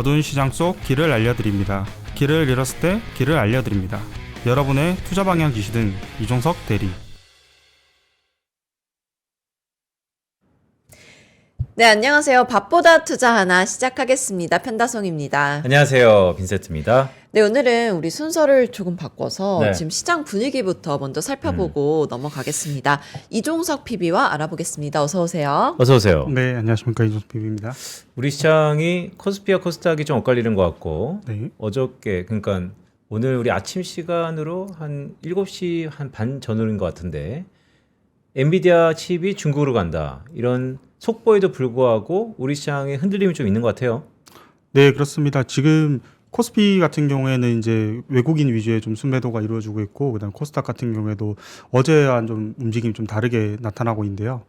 어두운 시장 속 길을 알려드립니다. 길을 잃었을 때 길을 알려드립니다. 여러분의 투자 방향 지시등 이종석 대리. 네, 안녕하세요. 밥보다 투자 하나 시작하겠습니다. 편다송입니다. 안녕하세요. 빈세트입니다. 네, 오늘은 우리 순서를 조금 바꿔서 네. 지금 시장 분위기부터 먼저 살펴보고 넘어가겠습니다. 이종석 PB와 알아보겠습니다. 어서 오세요. 어서 오세요. 네, 안녕하십니까. 이종석 PB입니다. 우리 시장이 코스피와 코스닥이 좀 엇갈리는 것 같고 네. 어저께 그러니까 오늘 우리 아침 시간으로 한 7시 한 반 전후인 것 같은데 엔비디아 칩이 중국으로 간다. 이런 속보에도 불구하고 우리 시장에 흔들림이 좀 있는 것 같아요. 네, 그렇습니다. 지금 코스피 같은 경우에는 이제 외국인 위주의 좀 순매도가 이루어지고 있고, 그다음 코스닥 같은 경우에도 어제와 좀 움직임이 좀 다르게 나타나고 있는데요.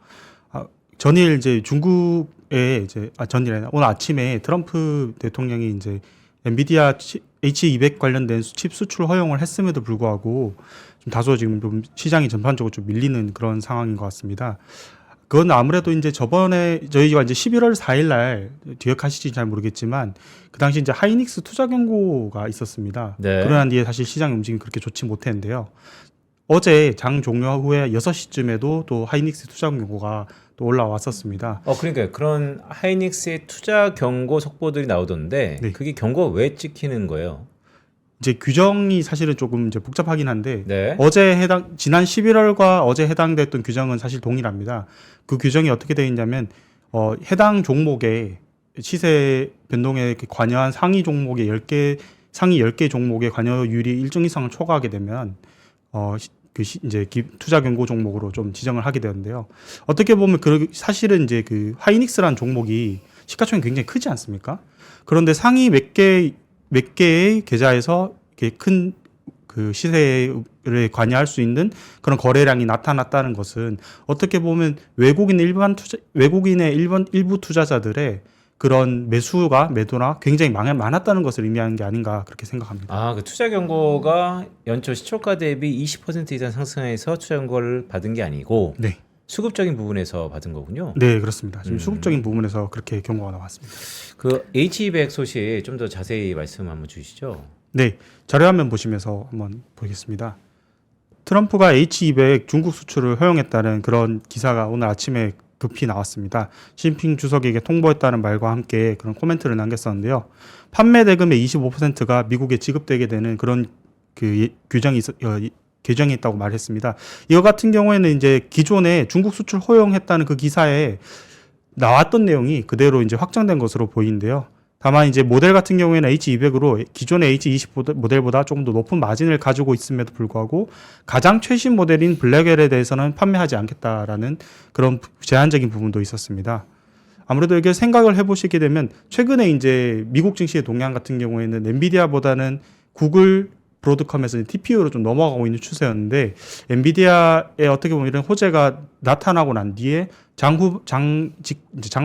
전일 이제 중국에 전일에 오늘 아침에 트럼프 대통령이 이제 엔비디아 H200 관련된 칩 수출 허용을 했음에도 불구하고 좀 다소 지금 좀 시장이 전반적으로 좀 밀리는 그런 상황인 것 같습니다. 그건 아무래도 이제 저번에 저희가 이제 11월 4일 날 기억하실지 잘 모르겠지만 그 당시 이제 하이닉스 투자 경고가 있었습니다. 네. 그러한 뒤에 사실 시장 움직임이 그렇게 좋지 못했는데요. 어제 장 종료 후에 6시쯤에도 또 하이닉스 투자 경고가 또 올라왔었습니다. 그러니까 그런 하이닉스의 투자 경고 속보들이 나오던데 네. 그게 경고가 왜 찍히는 거예요? 이제 규정이 사실은 조금 이제 복잡하긴 한데 네. 지난 11월과 어제 해당됐던 규정은 사실 동일합니다. 그 규정이 어떻게 되어 있냐면 해당 종목의 시세 변동에 관여한 상위 10개 종목의 관여율이 일정 이상을 초과하게 되면 이제 투자 경고 종목으로 좀 지정을 하게 되는데요. 어떻게 보면 사실은 이제 그 하이닉스라는 종목이 시가총이 굉장히 크지 않습니까? 그런데 상위 몇 개의 계좌에서 이렇게 큰 그 시세를 관여할 수 있는 그런 거래량이 나타났다는 것은 어떻게 보면 외국인의 일부 투자자들의 그런 매도나 굉장히 많았다는 것을 의미하는 게 아닌가 그렇게 생각합니다. 그 투자 경고가 연초 시초가 대비 20% 이상 상승해서 투자 경고를 받은 게 아니고 네. 수급적인 부분에서 받은 거군요. 네, 그렇습니다. 지금 수급적인 부분에서 그렇게 경고가 나왔습니다. 그 H200 소식 좀 더 자세히 말씀 한번 주시죠. 네, 자료화면 보시면서 한번 보겠습니다. 트럼프가 H200 중국 수출을 허용했다는 그런 기사가 오늘 아침에 급히 나왔습니다. 시진핑 주석에게 통보했다는 말과 함께 그런 코멘트를 남겼었는데요. 판매 대금의 25%가 미국에 지급되게 되는 그런 그 규정이 있다고 말했습니다. 이거 같은 경우에는 이제 기존에 중국 수출 허용했다는 그 기사에 나왔던 내용이 그대로 이제 확정된 것으로 보이는데요. 다만 이제 모델 같은 경우에는 H200으로 기존의 H20 모델보다 조금 더 높은 마진을 가지고 있음에도 불구하고 가장 최신 모델인 블랙웰에 대해서는 판매하지 않겠다라는 그런 제한적인 부분도 있었습니다. 아무래도 이게 생각을 해보시게 되면 최근에 이제 미국 증시의 동향 같은 경우에는 엔비디아보다는 구글 브로드컴에서 TPU로 좀 넘어가고 있는 추세였는데 엔비디아의 어떻게 보면 이런 호재가 나타나고 난 뒤에 장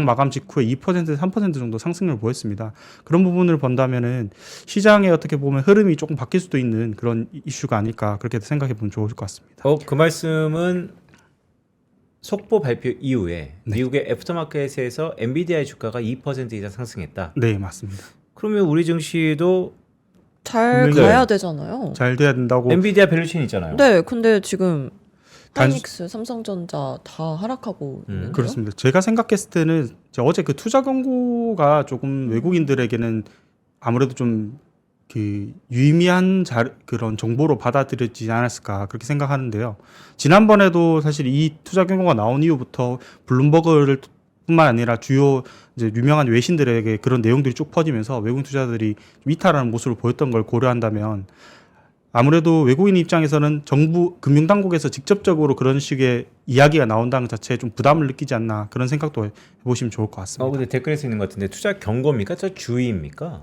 마감 직후에 2% 3% 정도 상승률을 보였습니다. 그런 부분을 본다면은 시장의 어떻게 보면 흐름이 조금 바뀔 수도 있는 그런 이슈가 아닐까 그렇게 생각해 보면 좋을 것 같습니다. 그 말씀은 속보 발표 이후에 미국의 애프터마켓에서 엔비디아의 주가가 2% 이상 상승했다. 네, 맞습니다. 그러면 우리 증시도 잘 가야 되잖아요. 잘 돼야 된다고. 엔비디아 밸류체인 있잖아요. 네, 근데 지금 하이닉스, 삼성전자 다 하락하고 있는데요. 그렇습니다. 제가 생각했을 때는 어제 그 투자 경고가 조금 외국인들에게는 아무래도 좀 그 유의미한 그런 정보로 받아들여지지 않았을까 그렇게 생각하는데요. 지난번에도 사실 이 투자 경고가 나온 이후부터 블룸버그를 뿐만 아니라 주요 이제 유명한 외신들에게 그런 내용들이 쭉 퍼지면서 외국인 투자들이 좀 이탈하는 모습을 보였던 걸 고려한다면 아무래도 외국인 입장에서는 정부 금융당국에서 직접적으로 그런 식의 이야기가 나온다는 것 자체에 좀 부담을 느끼지 않나 그런 생각도 해보시면 좋을 것 같습니다. 근데 댓글에서 있는 것 같은데 투자 경고입니까? 투자 주의입니까?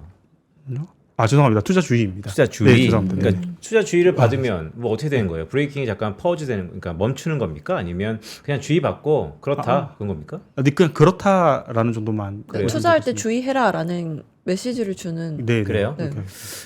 죄송합니다. 투자 주의입니다. 투자 주의. 네, 죄송합니다. 그러니까 투자 주의를 받으면 뭐 어떻게 되는 거예요? 브레이킹이 잠깐 퍼즈 되는, 그러니까 멈추는 겁니까? 아니면 그냥 주의 받고 그렇다 그런 겁니까? 그냥 그렇다라는 정도만. 그래요? 투자할 때 주의해라라는 메시지를 주는. 네, 그래요? 네.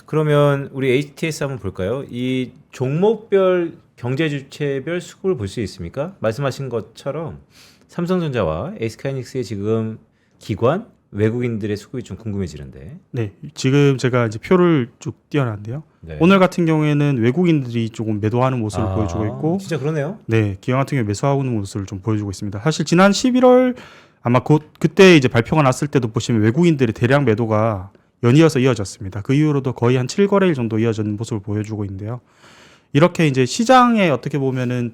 그러면 우리 HTS 한번 볼까요? 이 종목별 경제 주체별 수급을 볼 수 있습니까? 말씀하신 것처럼 삼성전자와 SK하이닉스의 지금 기관 외국인들의 수급이 좀 궁금해지는데. 네, 지금 제가 이제 표를 쭉 띄워놨는데요. 네. 오늘 같은 경우에는 외국인들이 조금 매도하는 모습을 보여주고 있고, 진짜 그러네요. 네, 기관 같은 경우에 매수하고 있는 모습을 좀 보여주고 있습니다. 사실 지난 11월 아마 그때 이제 발표가 났을 때도 보시면 외국인들의 대량 매도가 연이어서 이어졌습니다. 그 이후로도 거의 한 7거래일 정도 이어진 모습을 보여주고 있는데요. 이렇게 이제 시장에 어떻게 보면은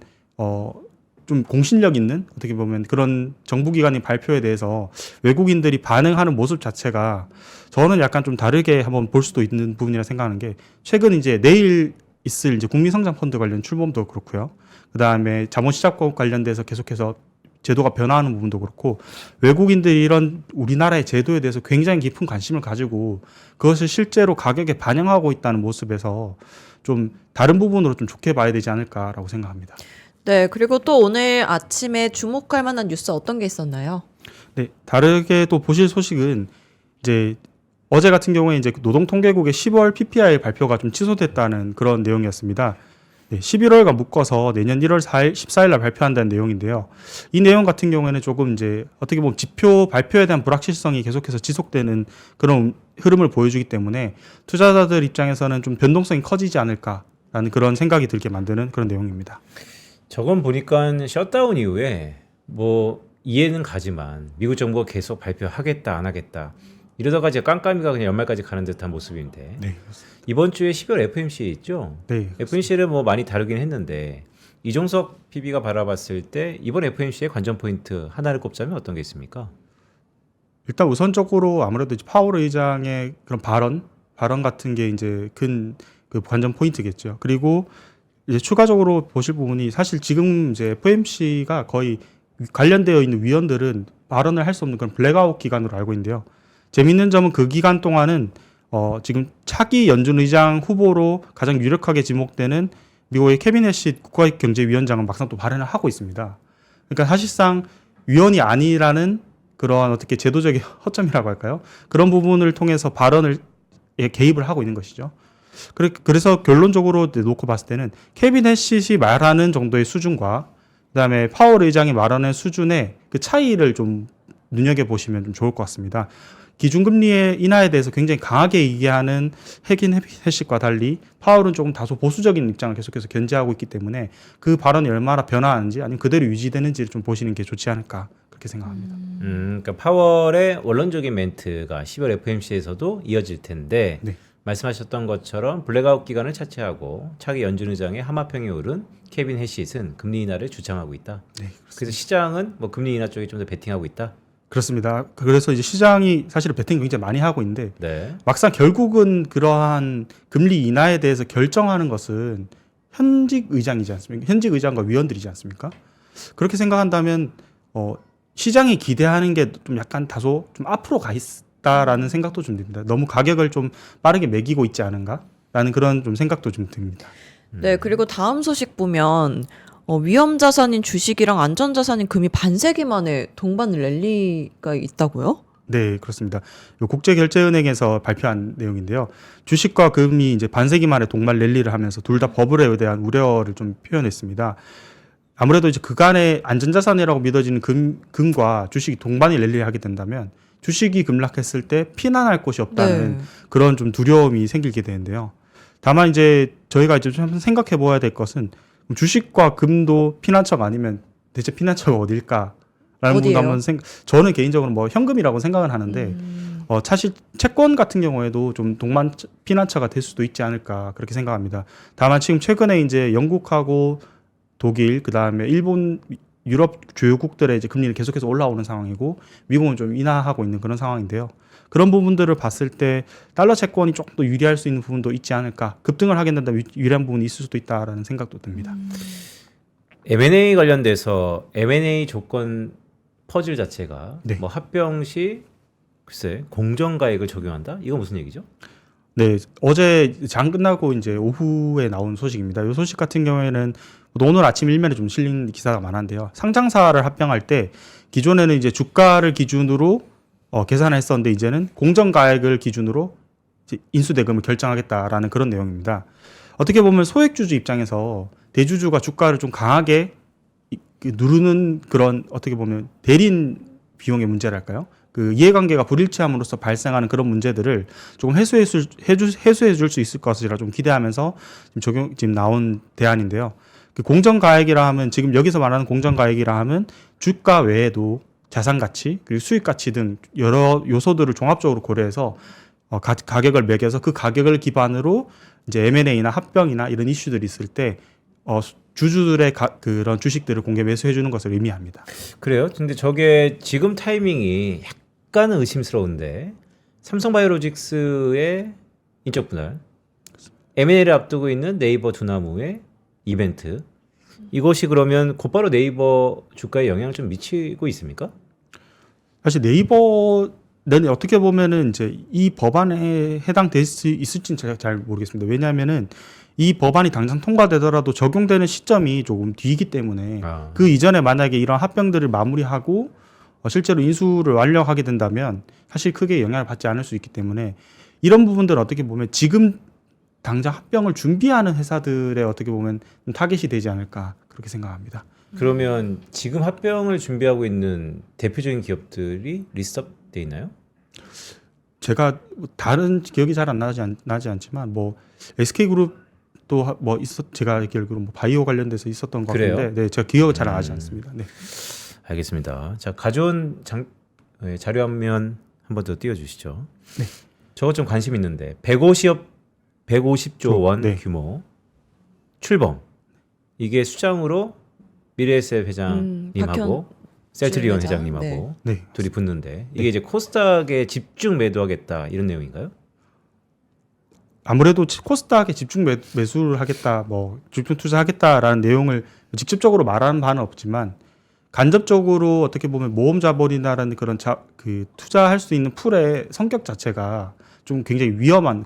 좀 공신력 있는 어떻게 보면 그런 정부기관의 발표에 대해서 외국인들이 반응하는 모습 자체가 저는 약간 좀 다르게 한번 볼 수도 있는 부분이라 생각하는 게 최근 이제 내일 있을 이제 국민성장펀드 관련 출범도 그렇고요. 그 다음에 자본시장법 관련돼서 계속해서 제도가 변화하는 부분도 그렇고 외국인들이 이런 우리나라의 제도에 대해서 굉장히 깊은 관심을 가지고 그것을 실제로 가격에 반영하고 있다는 모습에서 좀 다른 부분으로 좀 좋게 봐야 되지 않을까라고 생각합니다. 네, 그리고 또 오늘 아침에 주목할 만한 뉴스 어떤 게 있었나요? 네, 다르게 또 보실 소식은 이제 어제 같은 경우에 이제 노동통계국의 10월 PPI 발표가 좀 취소됐다는 그런 내용이었습니다. 네, 11월과 묶어서 내년 1월 4일, 14일 날 발표한다는 내용인데요. 이 내용 같은 경우에는 조금 이제 어떻게 보면 지표 발표에 대한 불확실성이 계속해서 지속되는 그런 흐름을 보여주기 때문에 투자자들 입장에서는 좀 변동성이 커지지 않을까라는 그런 생각이 들게 만드는 그런 내용입니다. 저건 보니까 셧다운 이후에 뭐 이해는 가지만 미국 정부가 계속 발표하겠다 안 하겠다 이러다가 이제 깜깜이가 그냥 연말까지 가는 듯한 모습인데 네, 이번 주에 12월 FMC 있죠? 네. FMC를 뭐 많이 다루긴 했는데 이종석 PB가 바라봤을 때 이번 FMC의 관전 포인트 하나를 꼽자면 어떤 게 있습니까? 일단 우선적으로 아무래도 이제 파월 의장의 그런 발언 같은 게 이제 큰 그 관전 포인트겠죠. 그리고 이제 추가적으로 보실 부분이 사실 지금 이제 FOMC가 거의 관련되어 있는 위원들은 발언을 할 수 없는 그런 블랙아웃 기간으로 알고 있는데요. 재밌는 점은 그 기간 동안은 지금 차기 연준 의장 후보로 가장 유력하게 지목되는 미국의 케빈 해시 국가경제위원장은 막상 또 발언을 하고 있습니다. 그러니까 사실상 위원이 아니라는 그러한 어떻게 제도적인 허점이라고 할까요? 그런 부분을 통해서 발언을 개입을 하고 있는 것이죠. 그래서 결론적으로 놓고 봤을 때는 케빈 해시이 말하는 정도의 수준과 그다음에 파월 의장이 말하는 수준의 그 차이를 좀 눈여겨보시면 좀 좋을 것 같습니다. 기준금리의 인하에 대해서 굉장히 강하게 얘기하는 케빈 해시과 달리 파월은 조금 다소 보수적인 입장을 계속해서 견지하고 있기 때문에 그 발언이 얼마나 변화하는지 아니면 그대로 유지되는지를 좀 보시는 게 좋지 않을까 그렇게 생각합니다. 그러니까 파월의 원론적인 멘트가 10월 FMC에서도 이어질 텐데 네. 말씀하셨던 것처럼 블랙아웃 기간을 차치하고 차기 연준 의장의 하마평에 오른 케빈 해시은 금리 인하를 주장하고 있다. 네, 그래서 시장은 뭐 금리 인하 쪽에 좀 더 베팅하고 있다. 그렇습니다. 그래서 이제 시장이 사실은 베팅 굉장히 많이 하고 있는데 네. 막상 결국은 그러한 금리 인하에 대해서 결정하는 것은 현직 의장이지 않습니까? 현직 의장과 위원들이지 않습니까? 그렇게 생각한다면 시장이 기대하는 게 좀 약간 다소 좀 앞으로 가 있다라는 생각도 좀 듭니다. 너무 가격을 좀 빠르게 매기고 있지 않은가라는 그런 좀 생각도 좀 듭니다. 네, 그리고 다음 소식 보면 위험 자산인 주식이랑 안전 자산인 금이 반세기 만에 동반 랠리가 있다고요? 네, 그렇습니다. 국제결제은행에서 발표한 내용인데요. 주식과 금이 이제 반세기 만에 동반 랠리를 하면서 둘 다 버블에 대한 우려를 좀 표현했습니다. 아무래도 이제 그간의 안전자산이라고 믿어지는 금과 주식이 동반이 랠리를 하게 된다면 주식이 급락했을 때 피난할 곳이 없다는 네. 그런 좀 두려움이 생기게 되는데요. 다만 이제 저희가 이제 좀 생각해 보아야 될 것은 주식과 금도 피난처가 아니면 대체 피난처가 어딜까라는 부분도 한번 저는 개인적으로 뭐 현금이라고 생각은 하는데 사실 채권 같은 경우에도 좀 동반 피난처가 될 수도 있지 않을까 그렇게 생각합니다. 다만 지금 최근에 이제 영국하고 독일 그다음에 일본 유럽 주요국들의 이제 금리는 계속해서 올라오는 상황이고 미국은 좀 인하하고 있는 그런 상황인데요. 그런 부분들을 봤을 때 달러 채권이 조금 더 유리할 수 있는 부분도 있지 않을까. 급등을 하게 된다면 유리한 부분이 있을 수도 있다라는 생각도 듭니다. M&A 관련돼서 M&A 조건 퍼즐 자체가 네. 뭐 합병 시 글쎄 공정가액을 적용한다? 이건 무슨 얘기죠? 네, 어제 장 끝나고 이제 오후에 나온 소식입니다. 이 소식 같은 경우에는 오늘 아침 일면에 좀 실린 기사가 많은데요. 상장사를 합병할 때 기존에는 이제 주가를 기준으로 계산했었는데 이제는 공정가액을 기준으로 이제 인수대금을 결정하겠다라는 그런 내용입니다. 어떻게 보면 소액주주 입장에서 대주주가 주가를 좀 강하게 누르는 그런 어떻게 보면 대린 비용의 문제랄까요? 그 이해관계가 불일치함으로써 발생하는 그런 문제들을 조금 해소해 줄 수 있을 것이라 좀 기대하면서 지금 나온 대안인데요. 그 공정가액이라 하면 지금 여기서 말하는 공정가액이라 하면 주가 외에도 자산 가치 그리고 수익 가치 등 여러 요소들을 종합적으로 고려해서 가격을 매겨서 그 가격을 기반으로 이제 M&A나 합병이나 이런 이슈들이 있을 때 주주들의 그런 주식들을 공개 매수해 주는 것을 의미합니다. 그래요? 근데 저게 지금 타이밍이 약간은 의심스러운데 삼성바이오로직스의 인적 분할, M&A를 앞두고 있는 네이버 두나무의 이벤트, 이것이 그러면 곧바로 네이버 주가에 영향을 좀 미치고 있습니까? 사실 네이버는 어떻게 보면은 이제 이 법안에 해당될 수 있을지는 제가 잘 모르겠습니다. 왜냐하면은 이 법안이 당장 통과되더라도 적용되는 시점이 조금 뒤이기 때문에 그 이전에 만약에 이런 합병들을 마무리하고 실제로 인수를 완료하게 된다면 사실 크게 영향을 받지 않을 수 있기 때문에 이런 부분들은 어떻게 보면 지금 당장 합병을 준비하는 회사들의 어떻게 보면 타겟이 되지 않을까 그렇게 생각합니다. 그러면 지금 합병을 준비하고 있는 대표적인 기업들이 리스트업돼 있나요? 제가 다른 기억이 잘 안 나지 않지만 뭐 SK그룹도 뭐 제가 알기로 뭐 바이오 관련돼서 있었던 것 같은데, 네, 제가 기억을 잘 안 나지 않습니다. 네. 알겠습니다. 자, 가져온 자료 한 면 한 번 더 띄워주시죠. 네. 저거 좀 관심 있는데 150조 원 네. 규모 출범, 이게 수장으로 미래에셋 회장님하고 셀트리온 회장님하고 네. 둘이 붙는데 이게 이제 코스닥에 집중 매도하겠다 이런 내용인가요? 아무래도 코스닥에 집중 매수를 하겠다, 뭐 집중 투자하겠다라는 내용을 직접적으로 말하는 바는 없지만 간접적으로 어떻게 보면 모험 자본이라는 그런 투자할 수 있는 풀의 성격 자체가 좀 굉장히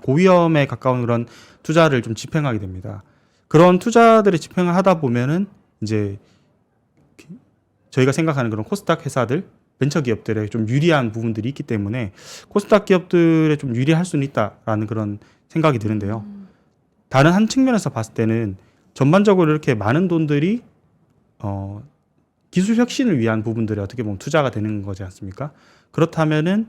고위험에 가까운 그런 투자를 좀 집행하게 됩니다. 그런 투자들을 집행을 하다 보면은 이제 저희가 생각하는 그런 코스닥 회사들, 벤처 기업들에 좀 유리한 부분들이 있기 때문에 코스닥 기업들에 좀 유리할 수는 있다라는 그런 생각이 드는데요. 다른 한 측면에서 봤을 때는 전반적으로 이렇게 많은 돈들이 기술 혁신을 위한 부분들이 어떻게 보면 투자가 되는 거지 않습니까? 그렇다면은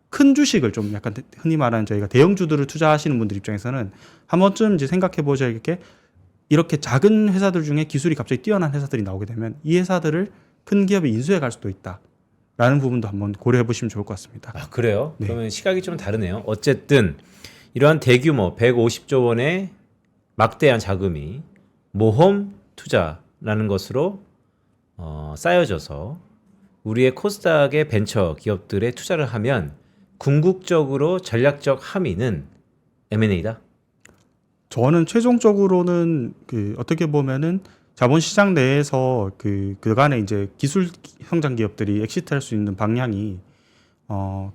큰 주식을 좀 약간 흔히 말하는 저희가 대형주들을 투자하시는 분들 입장에서는 한 번쯤 이제 생각해 보셔야 할 게, 이렇게 작은 회사들 중에 기술이 갑자기 뛰어난 회사들이 나오게 되면 이 회사들을 큰 기업이 인수해 갈 수도 있다라는 부분도 한번 고려해 보시면 좋을 것 같습니다. 아, 그래요? 네. 그러면 시각이 좀 다르네요. 어쨌든 이러한 대규모 150조 원의 막대한 자금이 모험 투자라는 것으로 쌓여져서 우리의 코스닥의 벤처 기업들에 투자를 하면 궁극적으로 전략적 함의는 M&A다. 저는 최종적으로는 어떻게 보면은 자본시장 내에서 그간에 이제 기술 성장 기업들이 엑시트할 수 있는 방향이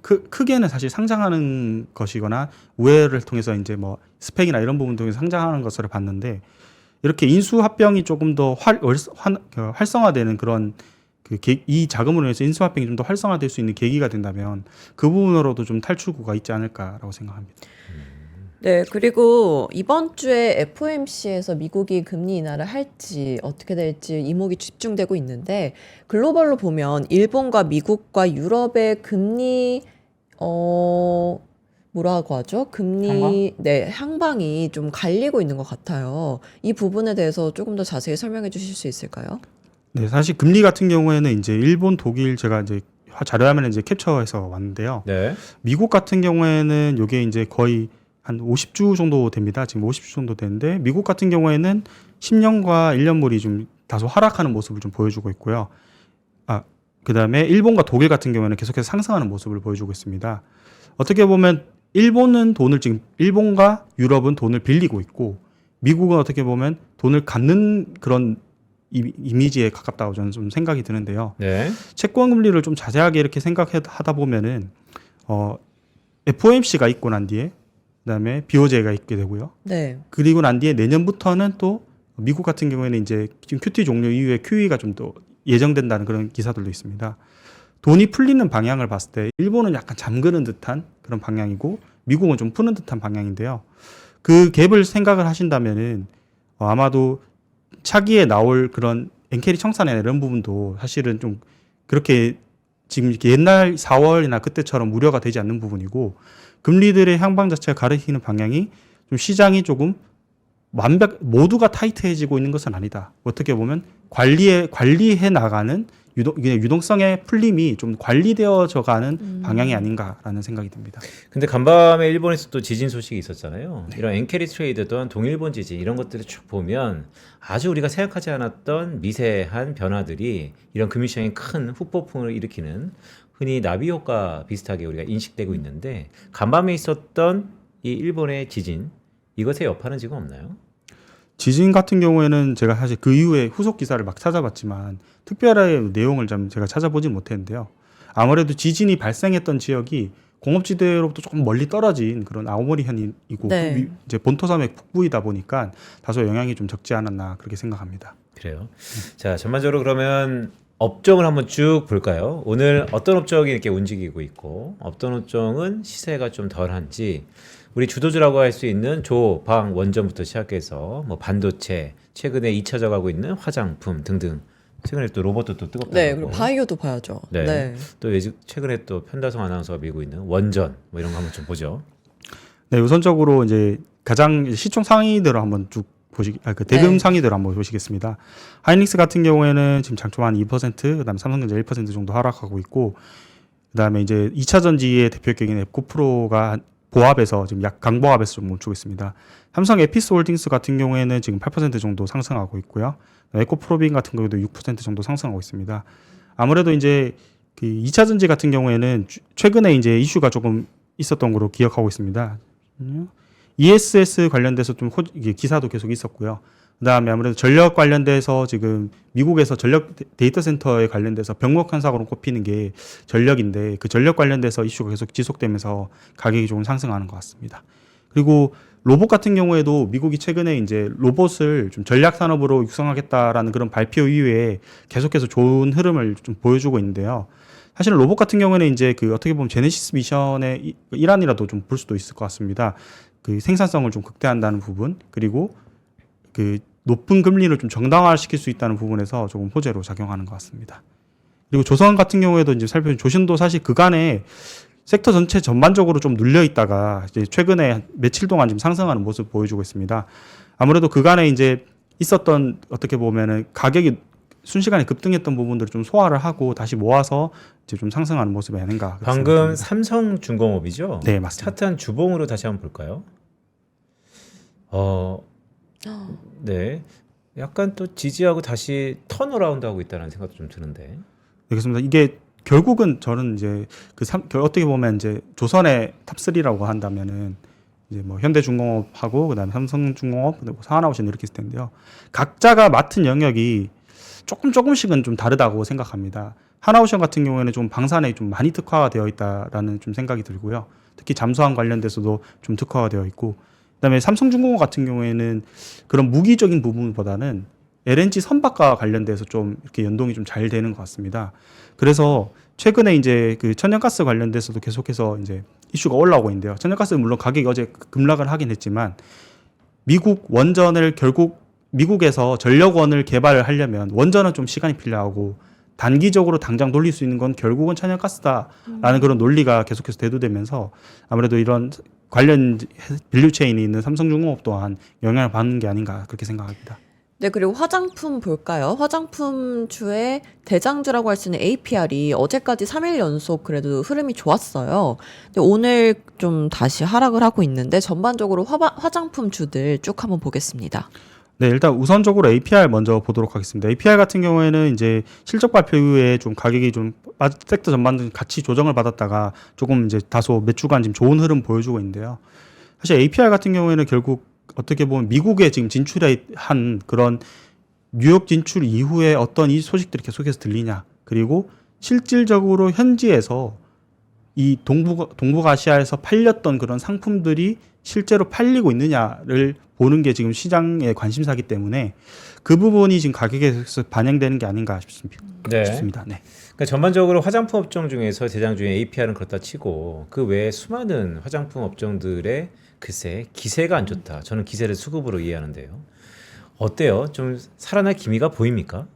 크게는 사실 상장하는 것이거나 우회를 통해서 이제 뭐 스펙이나 이런 부분 통해서 상장하는 것으로 봤는데, 이렇게 인수 합병이 조금 더 활성화되는 그런 이 자금으로 인해서 인수 합병이 좀 더 활성화될 수 있는 계기가 된다면 그 부분으로도 좀 탈출구가 있지 않을까라고 생각합니다. 네, 그리고 이번 주에 FOMC에서 미국이 금리 인하를 할지 어떻게 될지 이목이 집중되고 있는데, 글로벌로 보면 일본과 미국과 유럽의 금리 뭐라고 하죠? 금리 향방이 좀 갈리고 있는 것 같아요. 이 부분에 대해서 조금 더 자세히 설명해 주실 수 있을까요? 네, 사실 금리 같은 경우에는 이제 일본, 독일 제가 이제 자료화면에 이제 캡처해서 왔는데요. 네. 미국 같은 경우에는 이게 이제 거의 한 50주 정도 됩니다. 지금 50주 정도 되는데, 미국 같은 경우에는 10년과 1년물이 좀 다소 하락하는 모습을 좀 보여주고 있고요. 그다음에 일본과 독일 같은 경우에는 계속해서 상승하는 모습을 보여주고 있습니다. 어떻게 보면 일본과 유럽은 돈을 빌리고 있고, 미국은 어떻게 보면 돈을 갖는 그런 이미지에 가깝다고 저는 좀 생각이 드는데요. 네. 채권 금리를 좀 자세하게 이렇게 생각하다 보면은 FOMC가 있고 난 뒤에 그다음에 BOJ가 있게 되고요. 네. 그리고 난 뒤에 내년부터는 또 미국 같은 경우에는 이제 지금 QT 종료 이후에 QE가 좀 더 예정된다는 그런 기사들도 있습니다. 돈이 풀리는 방향을 봤을 때 일본은 약간 잠그는 듯한 그런 방향이고, 미국은 좀 푸는 듯한 방향인데요. 그 갭을 생각을 하신다면은 아마도 차기에 나올 그런 엔캐리 청산이나 이런 부분도 사실은 좀 그렇게 지금 이렇게 옛날 4월이나 그때처럼 우려가 되지 않는 부분이고 금리들의 향방 자체가 가리키는 방향이 좀 시장이 조금 모두가 타이트해지고 있는 것은 아니다. 어떻게 보면 관리해 나가는 유동성의 풀림이 좀 관리되어져 가는 방향이 아닌가라는 생각이 듭니다. 근데 간밤에 일본에서 또 지진 소식이 있었잖아요. 이런 엔캐리 트레이드 또한 동일본 지진 이런 것들을 쭉 보면 아주 우리가 생각하지 않았던 미세한 변화들이 이런 금융시장에 큰 후폭풍을 일으키는 흔히 나비 효과 비슷하게 우리가 인식되고 있는데 간밤에 있었던 이 일본의 지진 이것의 여파는 지금 없나요? 지진 같은 경우에는 제가 사실 그 이후에 후속 기사를 막 찾아봤지만 특별한 내용을 좀 제가 찾아보진 못했는데요. 아무래도 지진이 발생했던 지역이 공업지대로부터 조금 멀리 떨어진 그런 아오모리 현이고 네. 이제 본토섬의 북부이다 보니까 다소 영향이 좀 적지 않았나 그렇게 생각합니다. 그래요. 자, 전반적으로 그러면 업종을 한번 쭉 볼까요? 오늘 어떤 업종이 이렇게 움직이고 있고 어떤 업종은 시세가 좀 덜한지 우리 주도주라고 할 수 있는 조, 방, 원전부터 시작해서 뭐 반도체, 최근에 잊혀져가고 있는 화장품 등등. 최근에 또 로봇도 또 뜨겁다고. 네, 그리고 바이오도 봐야죠. 네. 네. 또 최근에 또 편다성 아나운서가 밀고 있는 원전 뭐 이런 거 한번 좀 보죠. 네, 우선적으로 이제 가장 시총 상위들을 한번 쭉 그 대금 네. 상위들을 한번 보시겠습니다. 하이닉스 같은 경우에는 지금 장초 한 2%, 그다음에 삼성전자 1% 정도 하락하고 있고, 그다음에 이제 2차 전지의 대표격인 에코프로가 보합에서 지금 강보합에서 좀 멈추고 있습니다. 삼성 에피스홀딩스 같은 경우에는 지금 8% 정도 상승하고 있고요. 에코프로빈 같은 경우도 6% 정도 상승하고 있습니다. 아무래도 이제 그 2차 전지 같은 경우에는 최근에 이제 이슈가 조금 있었던 걸로 기억하고 있습니다. ESS 관련돼서 좀 이게 기사도 계속 있었고요. 그다음에 아무래도 전력 관련돼서 지금 미국에서 전력 데이터 센터에 관련돼서 병목현 사고로 꼽히는 게 전력인데 그 전력 관련돼서 이슈가 계속 지속되면서 가격이 조금 상승하는 것 같습니다. 그리고 로봇 같은 경우에도 미국이 최근에 이제 로봇을 좀 전략 산업으로 육성하겠다라는 그런 발표 이후에 계속해서 좋은 흐름을 좀 보여주고 있는데요. 사실은 로봇 같은 경우에는 이제 그 어떻게 보면 제네시스 미션의 일환이라도 좀 볼 수도 있을 것 같습니다. 그 생산성을 좀 극대화한다는 부분, 그리고 그 높은 금리를 좀 정당화시킬 수 있다는 부분에서 조금 호재로 작용하는 것 같습니다. 그리고 조선 같은 경우에도 이제 살펴보면 조선도 사실 그간에 섹터 전체 전반적으로 좀 눌려 있다가 이제 최근에 며칠 동안 좀 상승하는 모습 보여주고 있습니다. 아무래도 그간에 이제 있었던 어떻게 보면은 가격이 순식간에 급등했던 부분들을 좀 소화를 하고 다시 모아서 이제 좀 상승하는 모습이 아닌가. 그렇게 방금 생각합니다. 삼성중공업이죠? 네, 맞습니다. 차트한 주봉으로 다시 한번 볼까요? 네. 약간 또 지지하고 다시 턴어라운드 하고 있다는 생각도 좀 드는데. 네, 그렇습니다. 이게 결국은 저는 이제 어떻게 보면 이제 조선의 탑3라고 한다면은 이제 뭐 현대중공업하고 그다음에 삼성중공업 그리고 사하나오션 이렇게 있을 텐데요. 각자가 맡은 영역이 조금씩은 좀 다르다고 생각합니다. 하나오션 같은 경우에는 좀 방산에 좀 많이 특화가 되어 있다라는 좀 생각이 들고요. 특히 잠수함 관련돼서도 좀 특화가 되어 있고, 그다음에 삼성중공업 같은 경우에는 그런 무기적인 부분보다는 LNG 선박과 관련돼서 좀 이렇게 연동이 좀 잘 되는 것 같습니다. 그래서 최근에 이제 그 천연가스 관련돼서도 계속해서 이제 이슈가 올라오고 있는데요. 천연가스는 물론 가격이 어제 급락을 하긴 했지만 미국 원전을 결국 미국에서 전력원을 개발을 하려면 원전은 좀 시간이 필요하고 단기적으로 당장 돌릴 수 있는 건 결국은 천연가스다라는 그런 논리가 계속해서 대두되면서 아무래도 이런 관련 밸류체인이 있는 삼성중공업 또한 영향을 받는 게 아닌가 그렇게 생각합니다. 네, 그리고 화장품 볼까요? 화장품주의 대장주라고 할 수 있는 APR이 어제까지 3일 연속 그래도 흐름이 좋았어요. 근데 오늘 좀 다시 하락을 하고 있는데 전반적으로 화장품주들 쭉 한번 보겠습니다. 네, 일단 우선적으로 APR 먼저 보도록 하겠습니다. APR 같은 경우에는 이제 실적 발표 이후에 좀 가격이 좀 섹터 전반 같이 조정을 받았다가 조금 이제 다소 몇 주간 지금 좋은 흐름 보여주고 있는데요. 사실 APR 같은 경우에는 결국 어떻게 보면 미국에 지금 진출한 그런 뉴욕 진출 이후에 어떤 이 소식들이 계속해서 들리냐, 그리고 실질적으로 현지에서 이 동북아시아에서 팔렸던 그런 상품들이 실제로 팔리고 있느냐를 보는 게 지금 시장의 관심사기 때문에 그 부분이 지금 가격에서 반영되는 게 아닌가 싶습니다. 네. 네. 그러니까 전반적으로 화장품 업종 중에서 대장주인 APR은 그렇다 치고 그 외에 수많은 화장품 업종들의 글쎄 기세가 안 좋다. 저는 기세를 수급으로 이해하는데요. 어때요? 좀 살아날 기미가 보입니까?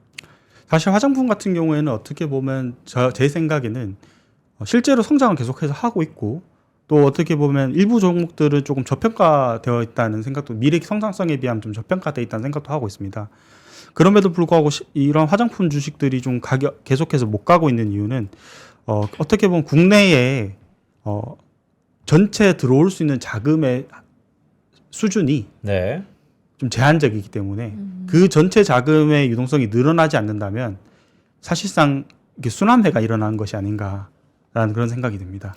사실 화장품 같은 경우에는 어떻게 보면 제 생각에는 실제로 성장을 계속해서 하고 있고 또 어떻게 보면 일부 종목들은 조금 저평가되어 있다는 생각도 미래 성장성에 비하면 좀 저평가되어 있다는 생각도 하고 있습니다. 그럼에도 불구하고 이런 화장품 주식들이 좀 가격 계속해서 못 가고 있는 이유는 어떻게 보면 국내에 전체 들어올 수 있는 자금의 수준이 네. 좀 제한적이기 때문에 그 전체 자금의 유동성이 늘어나지 않는다면 사실상 이게 순환매가 일어나는 것이 아닌가라는 그런 생각이 듭니다.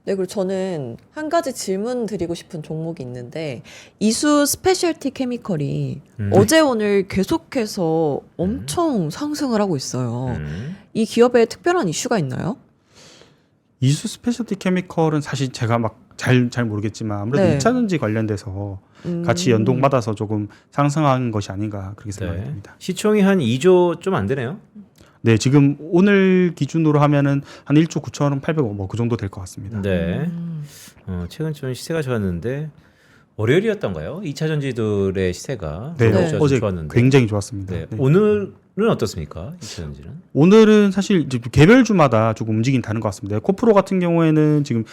네, 그리고 저는 한 가지 질문 드리고 싶은 종목이 있는데 이수 스페셜티 케미컬이 어제 오늘 계속해서 엄청 상승을 하고 있어요. 이 기업에 특별한 이슈가 있나요? 이수 스페셜티 케미컬은 사실 제가 막 잘 모르겠지만 아무래도 네. 2차 전지 관련돼서 같이 연동받아서 조금 상승한 것이 아닌가 그렇게 생각이 네. 듭니다. 시총이 한 2조 좀 안 되네요. 네, 지금 오늘 기준으로 하면은 한 1조 9,800억 뭐 그 정도 될 것 같습니다. 네. 최근 좀 시세가 좋았는데 월요일이었던가요? 2차 전지들의 시세가 네, 네. 어제 좋았는데. 굉장히 좋았습니다. 네. 네. 오늘은 어떻습니까? 2차 전지는? 오늘은 사실 이제 개별주마다 조금 움직임 다른 것 같습니다. 에코프로 같은 경우에는 지금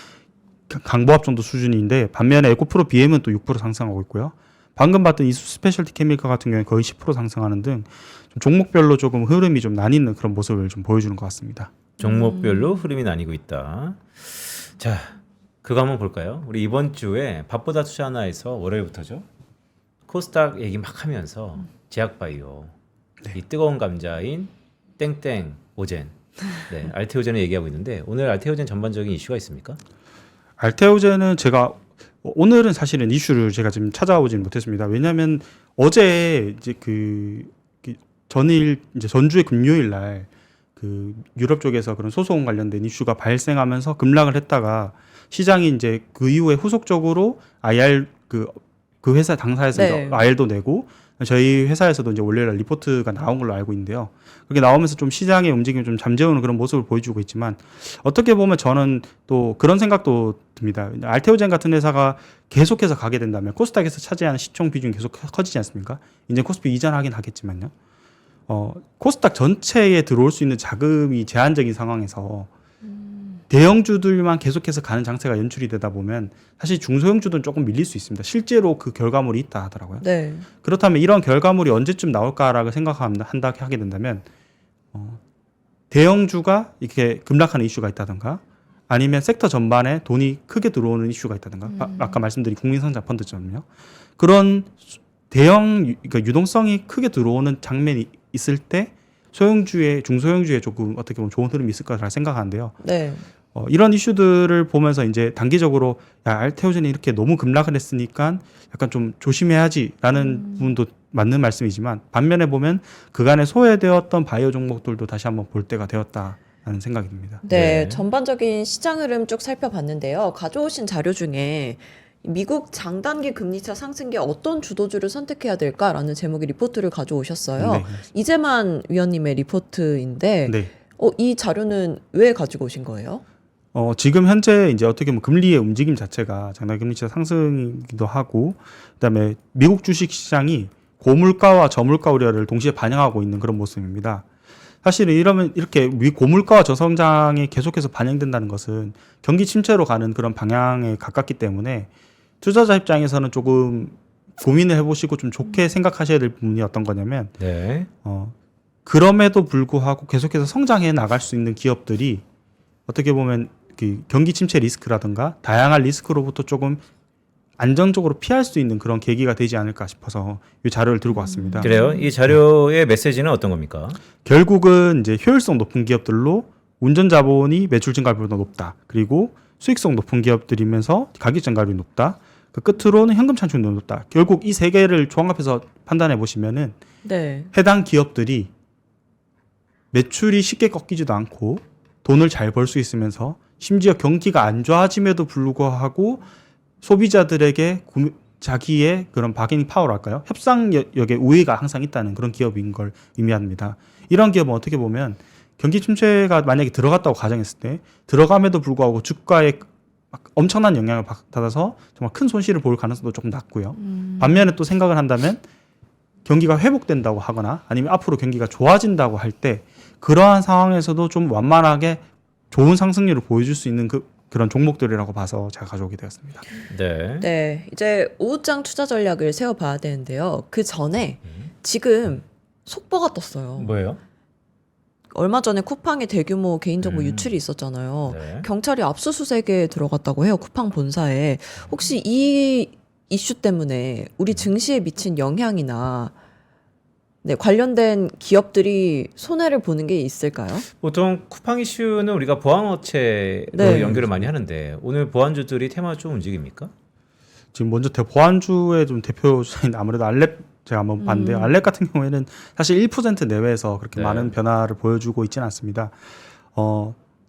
강보합 정도 수준인데 반면에 에코프로 BM은 또 6% 상승하고 있고요. 방금 봤던 이수 스페셜티 케미컬 같은 경우에 거의 10% 상승하는 등 좀 종목별로 조금 흐름이 좀 나뉘는 그런 모습을 좀 보여주는 것 같습니다. 종목별로 흐름이 나뉘고 있다. 자, 그거 한번 볼까요? 우리 이번 주에 밥보다 투자 하나에서 월요일부터죠. 코스닥 얘기 막 하면서 제약바이오, 이 뜨거운 감자인 땡땡 오젠, 네, 알테오젠을 얘기하고 있는데 오늘 알테오젠 전반적인 이슈가 있습니까? 알테오젠은 제가 오늘은 사실은 이슈를 제가 지금 찾아오지는 못했습니다. 왜냐하면 어제 이제 전일 이제 전주의 금요일 날 그 유럽 쪽에서 그런 소송 관련된 이슈가 발생하면서 급락을 했다가 시장이 이제 그 이후에 후속적으로 IR 그 회사 당사에서 네. 이제 IR도 내고 저희 회사에서도 이제 월요일 날 리포트가 나온 걸로 알고 있는데요. 그게 나오면서 좀 시장의 움직임을 좀 잠재우는 그런 모습을 보여주고 있지만 어떻게 보면 저는 또 그런 생각도 듭니다. 알테오젠 같은 회사가 계속해서 가게 된다면 코스닥에서 차지하는 시총 비중이 계속 커지지 않습니까? 이제 코스피 이전하긴 하겠지만요. 코스닥 전체에 들어올 수 있는 자금이 제한적인 상황에서 대형주들만 계속해서 가는 장세가 연출이 되다 보면 사실 중소형주들은 조금 밀릴 수 있습니다. 실제로 그 결과물이 있다 하더라고요. 네. 그렇다면 이런 결과물이 언제쯤 나올까라고 하게 된다면 대형주가 이렇게 급락하는 이슈가 있다든가 아니면 섹터 전반에 돈이 크게 들어오는 이슈가 있다든가 아까 말씀드린 국민성장 펀드처럼요. 그런 그러니까 유동성이 크게 들어오는 장면이 있을 때 중소형주에 조금 어떻게 보면 좋은 흐름이 있을 거라 생각하는데요. 네. 이런 이슈들을 보면서 이제 단기적으로 알테오젠이 이렇게 너무 급락을 했으니까 약간 좀 조심해야지라는 부분도 맞는 말씀이지만 반면에 보면 그간에 소외되었던 바이오 종목들도 다시 한번 볼 때가 되었다라는 생각이 듭니다. 네, 네. 전반적인 시장 흐름 쭉 살펴봤는데요. 가져오신 자료 중에 미국 장단기 금리차 상승기에 어떤 주도주를 선택해야 될까라는 제목의 리포트를 가져오셨어요. 네. 이재만 위원님의 리포트인데 네. 이 자료는 왜 가지고 오신 거예요? 지금 현재 이제 어떻게 보면 금리의 움직임 자체가 장단 금리차 상승이기도 하고 그다음에 미국 주식 시장이 고물가와 저물가 우려를 동시에 반영하고 있는 그런 모습입니다. 사실은 이러면 이렇게 고물가와 저성장이 계속해서 반영된다는 것은 경기 침체로 가는 그런 방향에 가깝기 때문에 투자자 입장에서는 조금 고민을 해보시고 좀 좋게 생각하셔야 될 부분이 어떤 거냐면 네. 그럼에도 불구하고 계속해서 성장해 나갈 수 있는 기업들이 어떻게 보면 그 경기 침체 리스크라든가 다양한 리스크로부터 조금 안정적으로 피할 수 있는 그런 계기가 되지 않을까 싶어서 이 자료를 들고 왔습니다. 그래요. 이 자료의 메시지는 어떤 겁니까? 결국은 이제 효율성 높은 기업들로 운전 자본이 매출 증가율보다 높다. 그리고 수익성 높은 기업들이면서 가격 증가율이 높다. 그 끝으로는 현금 창출도 높다. 결국 이 세 개를 종합해서 판단해 보시면은 네. 해당 기업들이 매출이 쉽게 꺾이지도 않고 돈을 잘 벌 수 있으면서 심지어 경기가 안 좋아짐에도 불구하고 소비자들에게 자기의 그런 바게닝 파워랄까요? 협상력의 우위가 항상 있다는 그런 기업인 걸 의미합니다. 이런 기업은 어떻게 보면 경기 침체가 만약에 들어갔다고 가정했을 때 들어감에도 불구하고 주가에 엄청난 영향을 받아서 정말 큰 손실을 볼 가능성도 조금 낮고요. 반면에 또 생각을 한다면 경기가 회복된다고 하거나 아니면 앞으로 경기가 좋아진다고 할 때 그러한 상황에서도 좀 완만하게 좋은 상승률을 보여줄 수 있는 그런 종목들이라고 봐서 제가 가져오게 되었습니다. 네. 네, 이제 오후장 투자 전략을 세워봐야 되는데요. 그 전에 지금 속보가 떴어요. 뭐예요? 얼마 전에 쿠팡의 대규모 개인정보 음. 유출이 있었잖아요. 네. 경찰이 압수수색에 들어갔다고 해요. 쿠팡 본사에. 혹시 이 이슈 때문에 우리 증시에 미친 영향이나 네, 관련된 기업들이 손해를 보는 게 있을까요? 보통 쿠팡 이슈는 우리가 보안업체로 네. 연결을 많이 하는데 오늘 보안주들이 테마 좀 움직입니까? 지금 먼저 보안주의 좀 대표주자인 아무래도 알렙 제가 한번 봤는데요. 알렙 같은 경우에는 사실 1% 내외에서 그렇게 네. 많은 변화를 보여주고 있지는 않습니다.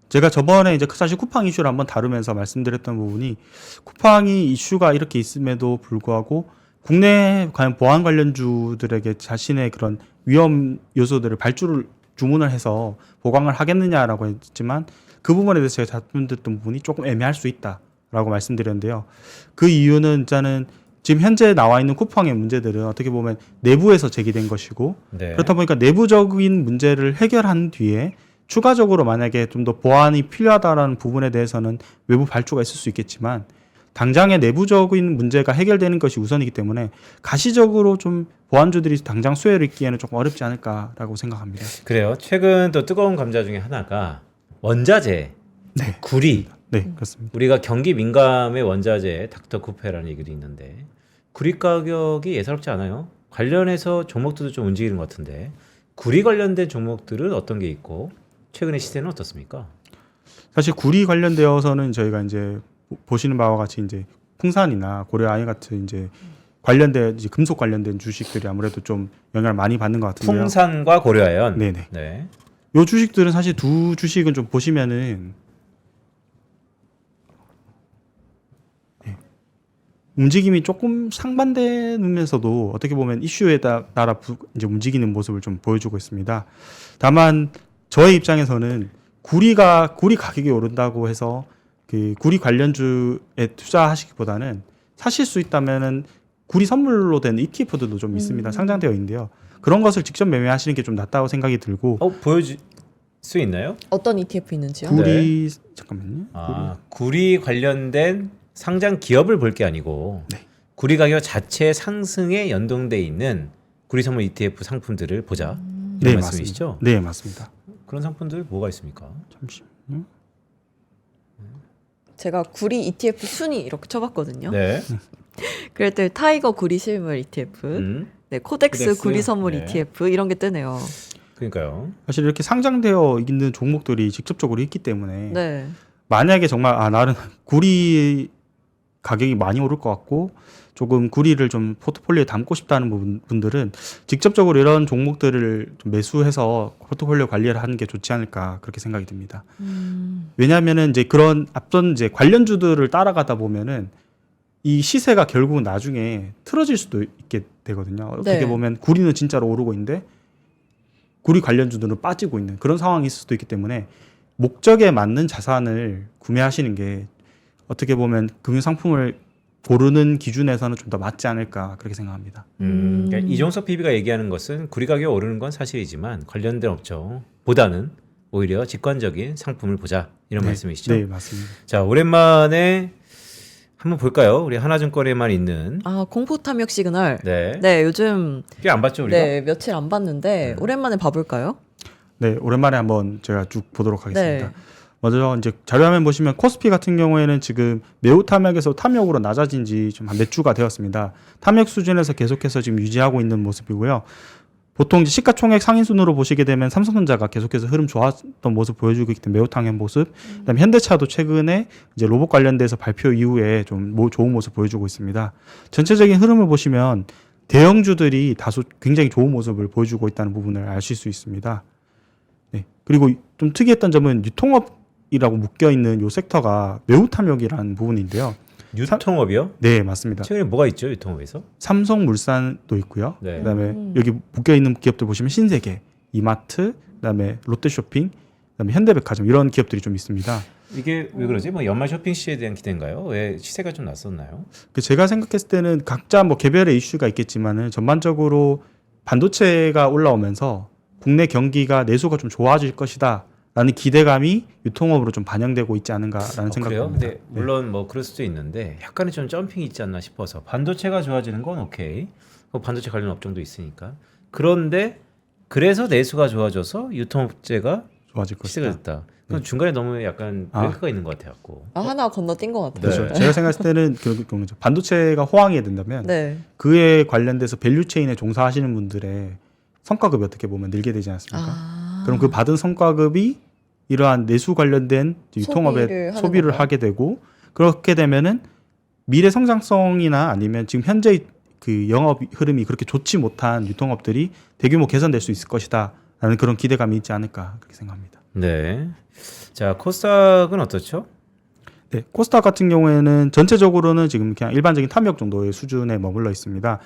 제가 저번에 이제 사실 쿠팡 이슈를 한번 다루면서 말씀드렸던 부분이 쿠팡이 이슈가 이렇게 있음에도 불구하고 국내 과연 보안 관련주들에게 자신의 그런 위험 요소들을 발주를 주문을 해서 보강을 하겠느냐라고 했지만 그 부분에 대해서 제가 답변드렸던 부분이 조금 애매할 수 있다라고 말씀드렸는데요. 그 이유는 일단은 지금 현재 나와 있는 쿠팡의 문제들은 어떻게 보면 내부에서 제기된 것이고 네. 그렇다 보니까 내부적인 문제를 해결한 뒤에 추가적으로 만약에 좀 더 보완이 필요하다라는 부분에 대해서는 외부 발주가 있을 수 있겠지만 당장의 내부적인 문제가 해결되는 것이 우선이기 때문에 가시적으로 좀 보완주들이 당장 수혜를 입기에는 조금 어렵지 않을까라고 생각합니다. 그래요. 최근 또 뜨거운 감자 중에 하나가 원자재, 네. 구리. 네, 그렇습니다. 우리가 경기 민감의 원자재 닥터쿠페라는 얘기도 있는데 구리 가격이 예사롭지 않아요. 관련해서 종목들도 좀 움직이는 것 같은데 구리 관련된 종목들은 어떤 게 있고 최근의 시세는 어떻습니까? 사실 구리 관련되어서는 저희가 이제 보시는 바와 같이 이제 풍산이나 고려아이 같은 이제 관련된 이제 금속 관련된 주식들이 아무래도 좀 영향을 많이 받는 것 같은데요. 풍산과 고려아연. 네네. 네. 요 주식들은 사실 두 주식은 좀 보시면은 움직임이 조금 상반되면서도 어떻게 보면 이슈에 따라 이제 움직이는 모습을 좀 보여주고 있습니다. 다만 저의 입장에서는 구리 가격이 오른다고 해서 그 구리 관련주에 투자하시기보다는 사실 수 있다면은 구리 선물로 된 ETF들도 좀 있습니다. 상장되어 있는데요. 그런 것을 직접 매매하시는 게 좀 낫다고 생각이 들고 보여줄 수 있나요? 어떤 ETF 있는지요? 구리 잠깐만요. 구리 관련된 상장 기업을 볼 게 아니고 네. 구리 가격 자체 상승에 연동돼 있는 구리 선물 ETF 상품들을 보자. 이런 네, 말씀이시죠? 맞습니다. 네, 맞습니다. 그런 상품들 뭐가 있습니까? 잠시만요. 제가 구리 ETF 순위 이렇게 쳐봤거든요. 네. 그랬더니 타이거 구리 실물 ETF, 네, 코덱스 코덱스, 구리 선물 네. ETF 이런 게 뜨네요. 그러니까요. 사실 이렇게 상장되어 있는 종목들이 직접적으로 있기 때문에 네. 만약에 정말 나는 구리 가격이 많이 오를 것 같고 조금 구리를 좀 포트폴리오에 담고 싶다는 분들은 직접적으로 이런 종목들을 좀 매수해서 포트폴리오 관리를 하는 게 좋지 않을까 그렇게 생각이 듭니다. 왜냐하면은 이제 그런 앞선 이제 관련주들을 따라가다 보면은 이 시세가 결국은 나중에 틀어질 수도 있게 되거든요. 어떻게 네. 보면 구리는 진짜로 오르고 있는데 구리 관련주들은 빠지고 있는 그런 상황이 있을 수도 있기 때문에 목적에 맞는 자산을 구매하시는 게 어떻게 보면 금융상품을 고르는 기준에서는 좀 더 맞지 않을까 그렇게 생각합니다. 그러니까 이종석 PB가 얘기하는 것은 구리 가격이 오르는 건 사실이지만 관련된 업종보다는 오히려 직관적인 상품을 보자 이런 말씀이시죠? 네, 맞습니다. 자, 오랜만에 한번 볼까요? 우리 하나증권에만 있는 공포 탐욕 시그널. 네. 네, 요즘 꽤 안 봤죠 우리가? 네, 며칠 안 봤는데 오랜만에 봐볼까요? 네, 오랜만에 한번 제가 쭉 보도록 하겠습니다. 네. 먼저 이제 자료화면 보시면 코스피 같은 경우에는 지금 매우 탐욕에서 탐욕으로 낮아진 지 좀 한 몇 주가 되었습니다. 탐욕 수준에서 계속해서 지금 유지하고 있는 모습이고요. 보통 이제 시가총액 상위순으로 보시게 되면 삼성전자가 계속해서 흐름 좋았던 모습 보여주고 있기 때문에 매우 탐욕 모습. 그다음에 현대차도 최근에 이제 로봇 관련돼서 발표 이후에 좀 좋은 모습 보여주고 있습니다. 전체적인 흐름을 보시면 대형주들이 다소 굉장히 좋은 모습을 보여주고 있다는 부분을 아실 수 있습니다. 네. 그리고 좀 특이했던 점은 유통업이라고 묶여 있는 요 섹터가 매우 탐욕이라는 부분인데요. 유통업이요? 네, 맞습니다. 최근에 뭐가 있죠 유통업에서? 삼성물산도 있고요. 네. 그다음에 여기 묶여 있는 기업들 보시면 신세계, 이마트, 그다음에 롯데쇼핑, 그다음에 현대백화점 이런 기업들이 좀 있습니다. 이게 왜 그러지? 뭐 연말 쇼핑 시에 대한 기대인가요? 왜 시세가 좀 났었나요? 제가 생각했을 때는 각자 뭐 개별의 이슈가 있겠지만은 전반적으로 반도체가 올라오면서 국내 경기가 내수가 좀 좋아질 것이다. 라는 기대감이 유통업으로 좀 반영되고 있지 않은가라는 생각이 그래요? 듭니다. 근데 물론 뭐 그럴 수도 있는데 약간의 좀 점핑이 있지 않나 싶어서 반도체가 좋아지는 건 오케이. 반도체 관련 업종도 있으니까. 그런데 그래서 내수가 좋아져서 유통업체가 좋아질 시대가 것이다. 됐다. 그럼 중간에 너무 약간 브레이크가 있는 것 같아갖고. 하나 건너뛴 것 같아요. 네. 그렇죠. 제가 생각했을 때는 그 경우죠. 반도체가 호황이 된다면 네. 그에 관련돼서 밸류체인에 종사하시는 분들의 성과급이 어떻게 보면 늘게 되지 않습니까? 그럼 그 받은 성과급이 이러한 내수 관련된 유통업에 소비를 하게 되고 그렇게 되면은 미래 성장성이나 아니면 지금 현재 그 영업 흐름이 그렇게 좋지 못한 유통업들이 대규모 개선될 수 있을 것이다라는 그런 기대감이 있지 않을까 그렇게 생각합니다. 네. 자, 코스닥은 어떻죠? 네, 코스닥 같은 경우에는 전체적으로는 지금 그냥 일반적인 탐욕 정도의 수준에 머물러 있습니다.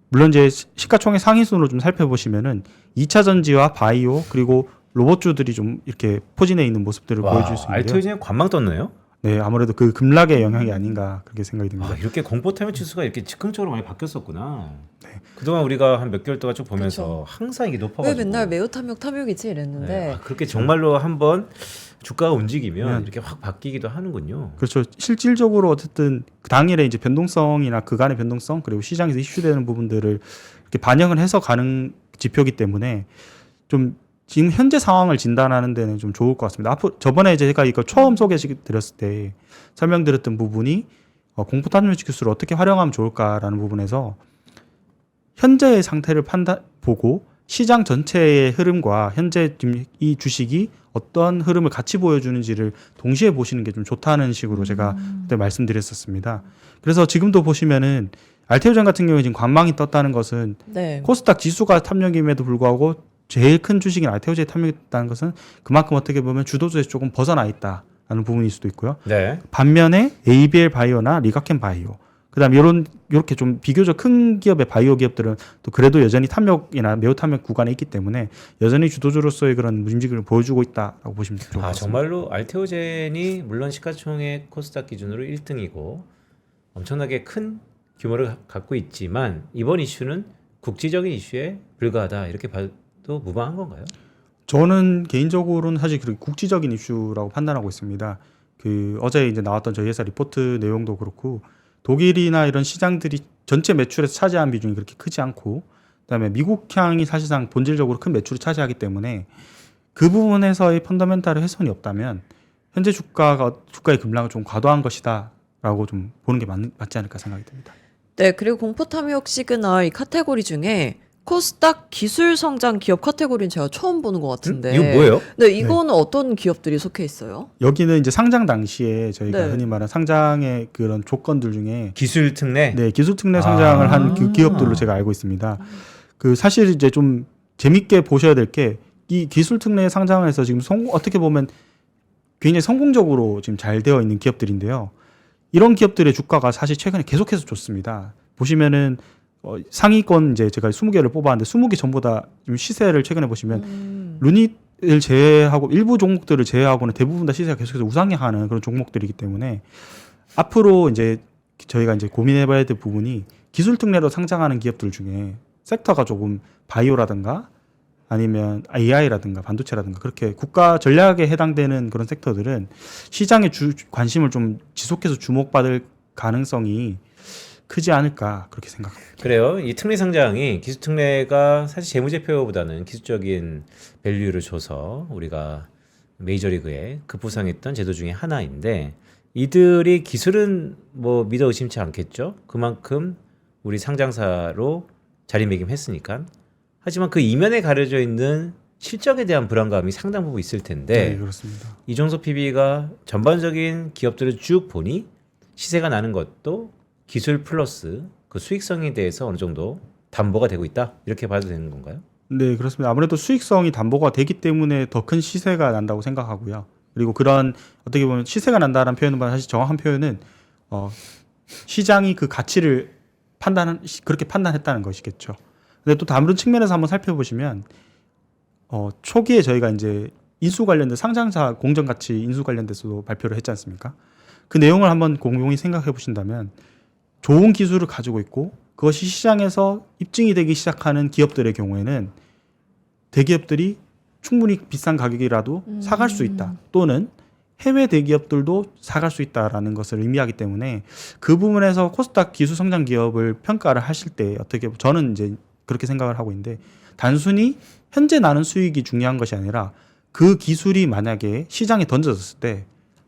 물론 이제 시가총액 상위순으로 좀 살펴보시면은 2차 전지와 바이오 그리고 로봇주들이 좀 이렇게 포진해 있는 모습들을 보여줄 수 있는데요. 알트위즈는 관망 떴네요. 네, 아무래도 그 급락의 영향이 아닌가 그렇게 생각이 듭니다. 이렇게 공포 탐욕 지수가 이렇게 즉흥적으로 많이 바뀌었었구나. 그동안 우리가 한 몇 개월 동안 쭉 보면서 항상 이게 왜 높아가지고 맨날 매우 탐욕이지 이랬는데 네. 그렇게 정말로 한번 주가가 움직이면 이렇게 확 바뀌기도 하는군요. 그렇죠. 실질적으로 어쨌든 그 당일에 이제 변동성이나 그간의 변동성 그리고 시장에서 이슈되는 부분들을 이렇게 반영을 해서 가는 지표이기 때문에 좀 지금 현재 상황을 진단하는 데는 좀 좋을 것 같습니다. 앞으로 저번에 제가 이거 처음 소개드렸을 때 설명드렸던 부분이 공포 탐욕 지수를 어떻게 활용하면 좋을까라는 부분에서 현재의 상태를 보고 시장 전체의 흐름과 현재 지금 이 주식이 어떤 흐름을 같이 보여주는지를 동시에 보시는 게 좀 좋다는 식으로 제가 그때 말씀드렸었습니다. 그래서 지금도 보시면은 알테오젠 같은 경우에 지금 관망이 떴다는 것은 네. 코스닥 지수가 탐욕임에도 불구하고 제일 큰 주식인 알테오젠이 탐욕했다는 것은 그만큼 어떻게 보면 주도주에서 조금 벗어나 있다라는 부분일 수도 있고요. 네. 반면에 ABL 바이오나 리가켄 바이오 그다음에 이렇게 좀 비교적 큰 기업의 바이오 기업들은 또 그래도 여전히 탐욕이나 매우 탐욕 구간에 있기 때문에 여전히 주도주로서의 그런 움직임을 보여주고 있다라고 보시면 좋을 것 같습니다. 정말로 알테오젠이 물론 시가총액 코스닥 기준으로 1등이고 엄청나게 큰 규모를 갖고 있지만 이번 이슈는 국지적인 이슈에 불과하다 이렇게 봐도 무방한 건가요? 저는 개인적으로는 사실 그렇게 국지적인 이슈라고 판단하고 있습니다. 그 어제 이제 나왔던 저희 회사 리포트 내용도 그렇고 독일이나 이런 시장들이 전체 매출에서 차지한 비중이 그렇게 크지 않고 그다음에 미국향이 사실상 본질적으로 큰 매출을 차지하기 때문에 그 부분에서의 펀더멘탈의 훼손이 없다면 현재 주가의 급락은 좀 과도한 것이다라고 좀 보는 게 맞지 않을까 생각이 듭니다. 네, 그리고 공포 탐욕 시그널 이 카테고리 중에 코스닥 기술 성장 기업 카테고리는 제가 처음 보는 것 같은데. 이거 뭐예요? 네, 이거는 어떤 기업들이 속해 있어요? 여기는 이제 상장 당시에 저희가 네. 흔히 말하는 상장의 그런 조건들 중에 기술 특례? 네, 기술 특례 상장을 한 그 기업들로 제가 알고 있습니다. 그 사실 이제 좀 재밌게 보셔야 될 게 이 기술 특례 상장에서 지금 어떻게 보면 굉장히 성공적으로 지금 잘 되어 있는 기업들인데요. 이런 기업들의 주가가 사실 최근에 계속해서 좋습니다. 보시면은 상위권 이제 제가 20개를 뽑았는데 20개 전부 다 지금 시세를 최근에 보시면 루닛을 제외하고 일부 종목들을 제외하고는 대부분 다 시세가 계속해서 우상향하는 그런 종목들이기 때문에 앞으로 이제 저희가 이제 고민해봐야 될 부분이 기술 특례로 상장하는 기업들 중에 섹터가 조금 바이오라든가 아니면 AI라든가 반도체라든가 그렇게 국가 전략에 해당되는 그런 섹터들은 시장의 관심을 좀 지속해서 주목받을 가능성이 크지 않을까 그렇게 생각합니다. 그래요. 이 특례 상장이 기술 특례가 사실 재무제표보다는 기술적인 밸류를 줘서 우리가 메이저리그에 급부상했던 제도 중에 하나인데 이들이 기술은 뭐 믿어 의심치 않겠죠. 그만큼 우리 상장사로 자리매김했으니까. 하지만 그 이면에 가려져 있는 실적에 대한 불안감이 상당 부분 있을 텐데 네, 그렇습니다. 이종석 PB가 전반적인 기업들을 쭉 보니 시세가 나는 것도 기술 플러스 그 수익성에 대해서 어느 정도 담보가 되고 있다 이렇게 봐도 되는 건가요? 네, 그렇습니다. 아무래도 수익성이 담보가 되기 때문에 더 큰 시세가 난다고 생각하고요. 그리고 그런 어떻게 보면 시세가 난다라는 표현은 사실 정확한 표현은 시장이 그 가치를 그렇게 판단했다는 것이겠죠. 근데 또 다른 측면에서 한번 살펴보시면 초기에 저희가 이제 인수 관련된 상장사 공정가치 인수 관련돼서도 발표를 했지 않습니까? 그 내용을 한번 공공히 생각해 보신다면 좋은 기술을 가지고 있고 그것이 시장에서 입증이 되기 시작하는 기업들의 경우에는 대기업들이 충분히 비싼 가격이라도 사갈 수 있다. 또는 해외 대기업들도 사갈 수 있다라는 것을 의미하기 때문에 그 부분에서 코스닥 기술 성장 기업을 평가를 하실 때 어떻게 저는 이제 그렇게 생각을 하고 있는데 단순히 현재 나는 수익이 중요한 것이 아니라 그 기술이 만약에 시장에 던져졌을 때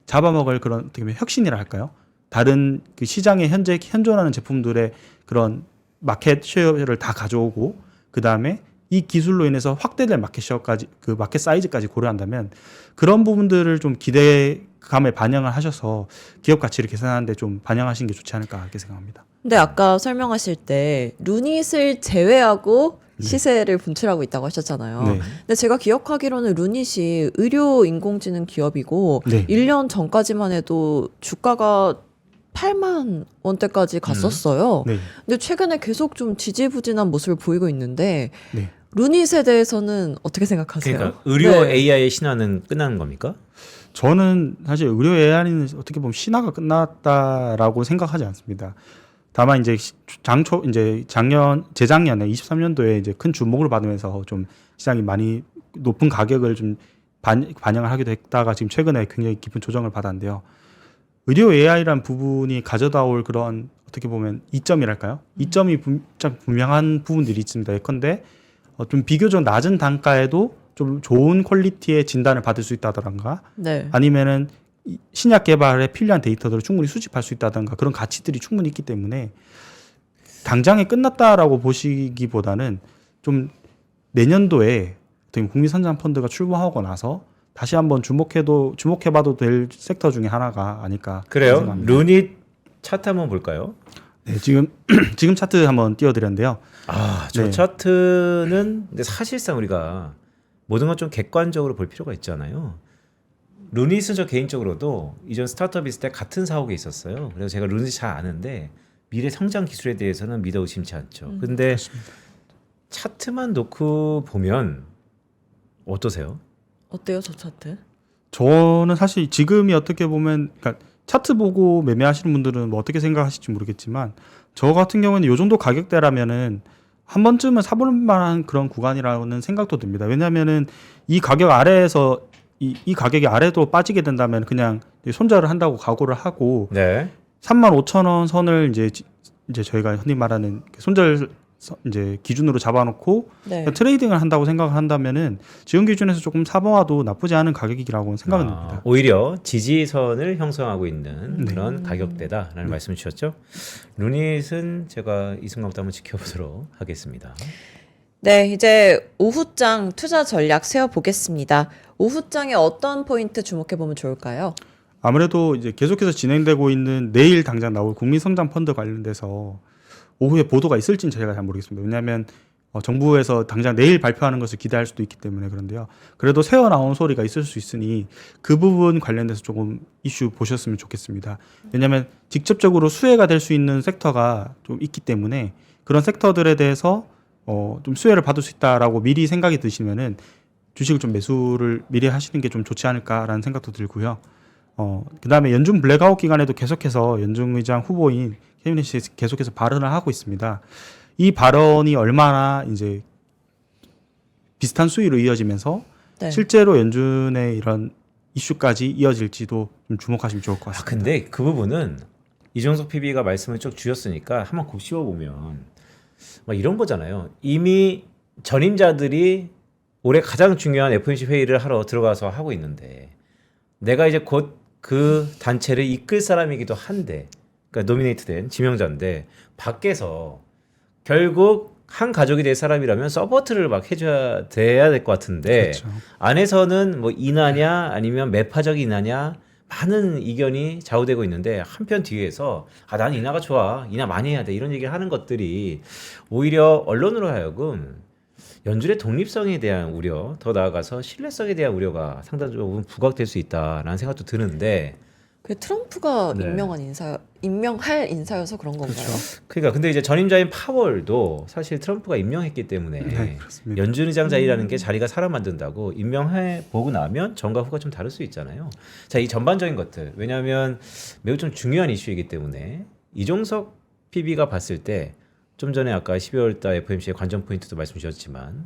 잡아먹을 그런 어떻게 보면 혁신이라 할까요? 다른 그 시장에 현재 현존하는 제품들의 그런 마켓 쉐어를 다 가져오고 그 다음에 이 기술로 인해서 확대될 마켓 쉐어까지 그 마켓 사이즈까지 고려한다면 그런 부분들을 좀 기대감에 반영을 하셔서 기업 가치를 계산하는데 좀 반영하시는 게 좋지 않을까 그렇게 생각합니다. 근데 아까 설명하실 때 루닛을 제외하고 시세를 분출하고 있다고 하셨잖아요. 네. 근데 제가 기억하기로는 루닛이 의료 인공지능 기업이고 네. 1년 전까지만 해도 주가가 8만 원대까지 갔었어요. 네. 근데 최근에 계속 좀 지지부진한 모습을 보이고 있는데 네. 루닛에 대해서는 어떻게 생각하세요? 그러니까 의료 네. AI의 신화는 끝나는 겁니까? 저는 사실 의료 AI는 어떻게 보면 신화가 끝났다라고 생각하지 않습니다. 다만 이제 장초 이제 재작년에 23년도에 이제 큰 주목을 받으면서 좀 시장이 많이 높은 가격을 좀 반영을 하기도 했다가 지금 최근에 굉장히 깊은 조정을 받았는데요. 의료 AI란 부분이 가져다 올 그런 어떻게 보면 이점이랄까요? 이점이 분명한 부분들이 있습니다. 예컨대 좀 비교적 낮은 단가에도 좀 좋은 퀄리티의 진단을 받을 수 있다던가 네. 아니면은 신약 개발에 필요한 데이터들을 충분히 수집할 수 있다던가 그런 가치들이 충분히 있기 때문에 당장에 끝났다라고 보시기보다는 좀 내년도에 국민선장 펀드가 출범하고 나서 다시 한번 주목해봐도 될 섹터 중에 하나가 아닐까 그래요? 생각합니다. 루닛 차트 한번 볼까요? 네, 지금 차트 한번 띄워드렸는데요. 저 네. 차트는 근데 사실상 우리가 모든 걸 좀 객관적으로 볼 필요가 있잖아요. 루닛은 저 개인적으로도 이전 스타트업 있을 때 같은 사옥에 있었어요. 그래서 제가 루닛 잘 아는데 미래 성장 기술에 대해서는 믿어 의심치 않죠. 근데 차트만 놓고 보면 어떠세요? 어때요, 저 차트? 저는 사실 지금이 어떻게 보면 그러니까 차트 보고 매매하시는 분들은 뭐 어떻게 생각하실지 모르겠지만 저 같은 경우는 이 정도 가격대라면은 한 번쯤은 사볼 만한 그런 구간이라는 생각도 듭니다. 왜냐하면은 이 가격 아래에서 이 가격이 아래로 빠지게 된다면 그냥 손절을 한다고 각오를 하고 네. 35,000원 선을 이제 저희가 흔히 말하는 손절 이제 기준으로 잡아놓고 네. 트레이딩을 한다고 생각을 한다면은 지금 기준에서 조금 사봐도 나쁘지 않은 가격이라고 생각은 듭니다. 오히려 지지선을 형성하고 있는 네. 그런 가격대다라는 말씀을 주셨죠. 루닛은 제가 이 순간부터 한번 지켜보도록 하겠습니다. 네, 이제 오후장 투자 전략 세워보겠습니다. 오후장에 어떤 포인트 주목해보면 좋을까요? 아무래도 이제 계속해서 진행되고 있는 내일 당장 나올 국민성장 펀드 관련돼서 오후에 보도가 있을지는 제가 잘 모르겠습니다. 왜냐하면 정부에서 당장 내일 발표하는 것을 기대할 수도 있기 때문에 그런데요. 그래도 새어 나온 소리가 있을 수 있으니 그 부분 관련돼서 조금 이슈 보셨으면 좋겠습니다. 왜냐하면 직접적으로 수혜가 될 수 있는 섹터가 좀 있기 때문에 그런 섹터들에 대해서 좀 수혜를 받을 수 있다라고 미리 생각이 드시면은 주식을 좀 매수를 미리 하시는 게 좀 좋지 않을까라는 생각도 들고요. 그다음에 연준 블랙아웃 기간에도 계속해서 연준 의장 후보인 케빈 씨 계속해서 발언을 하고 있습니다. 이 발언이 얼마나 이제 비슷한 수위로 이어지면서 네. 실제로 연준의 이런 이슈까지 이어질지도 좀 주목하시면 좋을 것 같습니다. 근데 그 부분은 이종석 PB가 말씀을 쭉 주셨으니까 한번 곱씹어 보면 막 이런 거잖아요. 이미 전임자들이 올해 가장 중요한 FOMC 회의를 하러 들어가서 하고 있는데 내가 이제 곧 그 단체를 이끌 사람이기도 한데 그러니까 노미네이트된 지명자인데 밖에서 결국 한 가족이 될 사람이라면 서포트를 막 해줘야 될 것 같은데 그렇죠. 안에서는 뭐 인하냐 아니면 매파적인 인하냐 많은 이견이 좌우되고 있는데 한편 뒤에서 난 인하가 좋아 인하 많이 해야 돼 이런 얘기를 하는 것들이 오히려 언론으로 하여금 연준의 독립성에 대한 우려 더 나아가서 신뢰성에 대한 우려가 상당적으로 부각될 수 있다라는 생각도 드는데 그 트럼프가 네. 임명할 인사여서 그런 건가요? 그러니까 근데 이제 전임자인 파월도 사실 트럼프가 임명했기 때문에 네, 그렇습니다. 연준 의장 자리라는 게 자리가 사람 만든다고 임명해 보고 나면 전과 후가 좀 다를 수 있잖아요. 자, 이 전반적인 것들 왜냐하면 매우 좀 중요한 이슈이기 때문에 이종석 PB가 봤을 때 좀 전에 아까 12월 달 FOMC의 관전 포인트도 말씀 주셨지만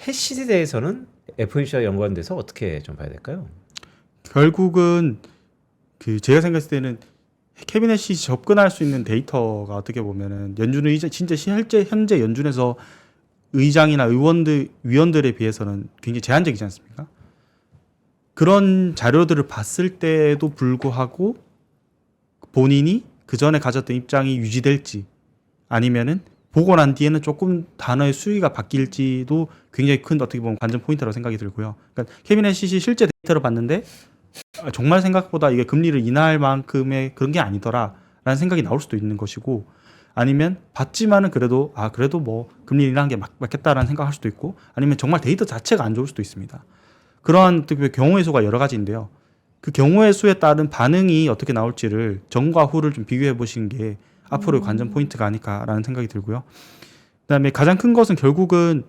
해시에 대해서는 FOMC와 연관돼서 어떻게 좀 봐야 될까요? 결국은 그 제가 생각했을 때는 캐비넷이 접근할 수 있는 데이터가 어떻게 보면은 연준 의장 진짜 현재 연준에서 의장이나 위원들에 비해서는 굉장히 제한적이지 않습니까? 그런 자료들을 봤을 때에도 불구하고 본인이 그 전에 가졌던 입장이 유지될지 아니면은 보고 난 뒤에는 조금 단어의 수위가 바뀔지도 굉장히 큰 어떻게 보면 관전 포인트라고 생각이 들고요. 그러니까 캐비넷이 실제 데이터를 봤는데 정말 생각보다 이게 금리를 인하할 만큼의 그런 게 아니더라라는 생각이 나올 수도 있는 것이고, 아니면 봤지만은 그래도 그래도 뭐 금리 인하한 게 맞겠다라는 생각할 수도 있고, 아니면 정말 데이터 자체가 안 좋을 수도 있습니다. 그러한 경우의 수가 여러 가지인데요. 그 경우의 수에 따른 반응이 어떻게 나올지를 전과 후를 좀 비교해 보시는 게 앞으로의 관전 포인트가 아닐까라는 생각이 들고요. 그다음에 가장 큰 것은 결국은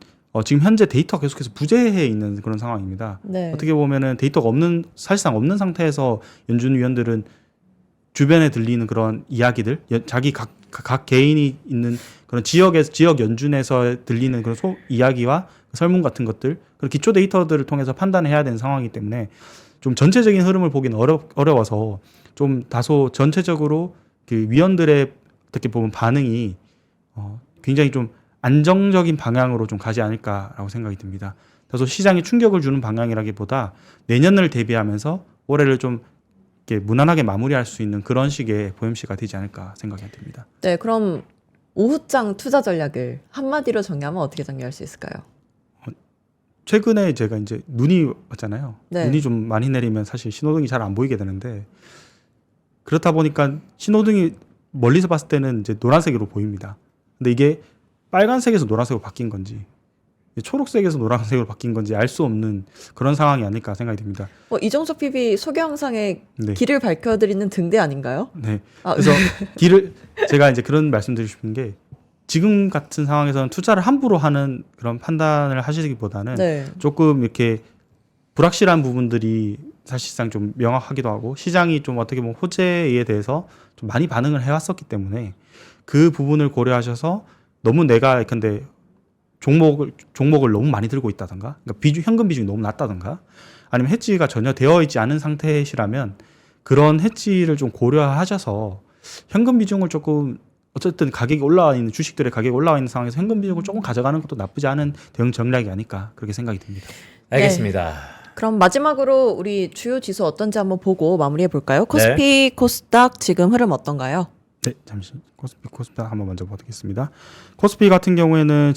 지금 현재 데이터가 계속해서 부재해 있는 그런 상황입니다. 네. 어떻게 보면은 데이터가 사실상 없는 상태에서 연준 위원들은 주변에 들리는 그런 이야기들, 자기 각 개인이 있는 그런 지역 연준에서 들리는 그런 이야기와 설문 같은 것들, 그런 기초 데이터들을 통해서 판단해야 되는 상황이기 때문에 좀 전체적인 흐름을 보기는 어려워서 좀 다소 전체적으로 그 위원들의 어떻게 보면 반응이 굉장히 좀 안정적인 방향으로 좀 가지 않을까라고 생각이 듭니다. 다소 시장에 충격을 주는 방향이라기보다 내년을 대비하면서 올해를 좀 이렇게 무난하게 마무리할 수 있는 그런 식의 FOMC가 되지 않을까 생각이 듭니다. 네, 그럼 오후장 투자 전략을 한마디로 정리하면 어떻게 정리할 수 있을까요? 최근에 제가 이제 눈이 왔잖아요. 네. 눈이 좀 많이 내리면 사실 신호등이 잘 안 보이게 되는데, 그렇다 보니까 신호등이 멀리서 봤을 때는 이제 노란색으로 보입니다. 근데 이게 빨간색에서 노란색으로 바뀐 건지 초록색에서 노란색으로 바뀐 건지 알 수 없는 그런 상황이 아닐까 생각이 듭니다. 이종석 PB 소개 영상에 네. 길을 밝혀드리는 등대 아닌가요? 네. 그래서 제가 이제 그런 말씀드리고 싶은 게, 지금 같은 상황에서는 투자를 함부로 하는 그런 판단을 하시기보다는 네. 조금 이렇게 불확실한 부분들이 사실상 좀 명확하기도 하고, 시장이 좀 어떻게 보면 호재에 대해서 좀 많이 반응을 해왔었기 때문에 그 부분을 고려하셔서 너무 내가 근데 종목을 너무 많이 들고 있다던가, 그러니까 현금 비중이 너무 낮다던가, 아니면 해지가 전혀 되어 있지 않은 상태시라면 그런 해지를 좀 고려하셔서 현금 비중을 조금, 어쨌든 가격이 올라와 있는 주식들의 가격이 올라와 있는 상황에서 현금 비중을 조금 가져가는 것도 나쁘지 않은 대응 전략이 아닐까 그렇게 생각이 듭니다. 알겠습니다. 그럼 마지막으로 우리 주요 지수 어떤지 한번 보고 마무리해 볼까요? 코스피, 코스닥 지금 흐름 어떤가요? 네, 잠시 코스닥 한번 먼저 보겠습니다. 코스피 같은 경우에는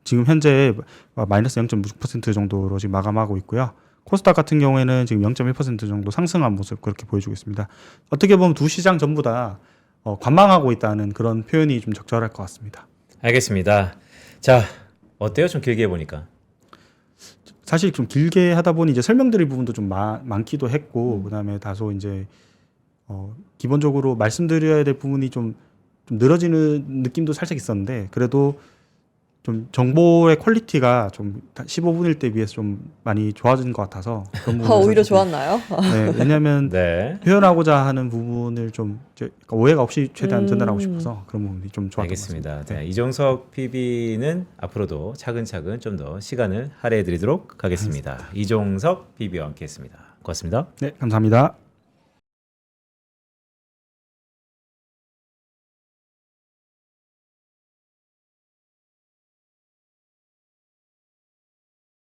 지금 현재 마이너스 0.6% 정도로 지금 마감하고 있고요. 코스닥 같은 경우에는 지금 0.1% 정도 상승한 모습 그렇게 보여주고 있습니다. 어떻게 보면 두 시장 전부 다 관망하고 있다는 그런 표현이 좀 적절할 것 같습니다. 알겠습니다. 자, 어때요? 좀 길게 해보니까. 사실 좀 길게 하다 보니 이제 설명드릴 부분도 좀 많기도 했고, 그다음에 다소 이제 기본적으로 말씀드려야 될 부분이 좀 늘어지는 느낌도 살짝 있었는데, 그래도 좀 정보의 퀄리티가 좀 15분일 때 비해서 좀 많이 좋아진 것 같아서 그런 부분에서 오히려 좀, 좋았나요? 네, 왜냐하면 네. 표현하고자 하는 부분을 좀 오해가 없이 최대한 전달하고 싶어서 그런 부분이 좀 좋았던 알겠습니다. 것 같습니다. 네. 이종석 PB는 앞으로도 차근차근 좀 더 시간을 할애해드리도록 하겠습니다. 이종석 PB와 함께했습니다. 고맙습니다. 네, 감사합니다.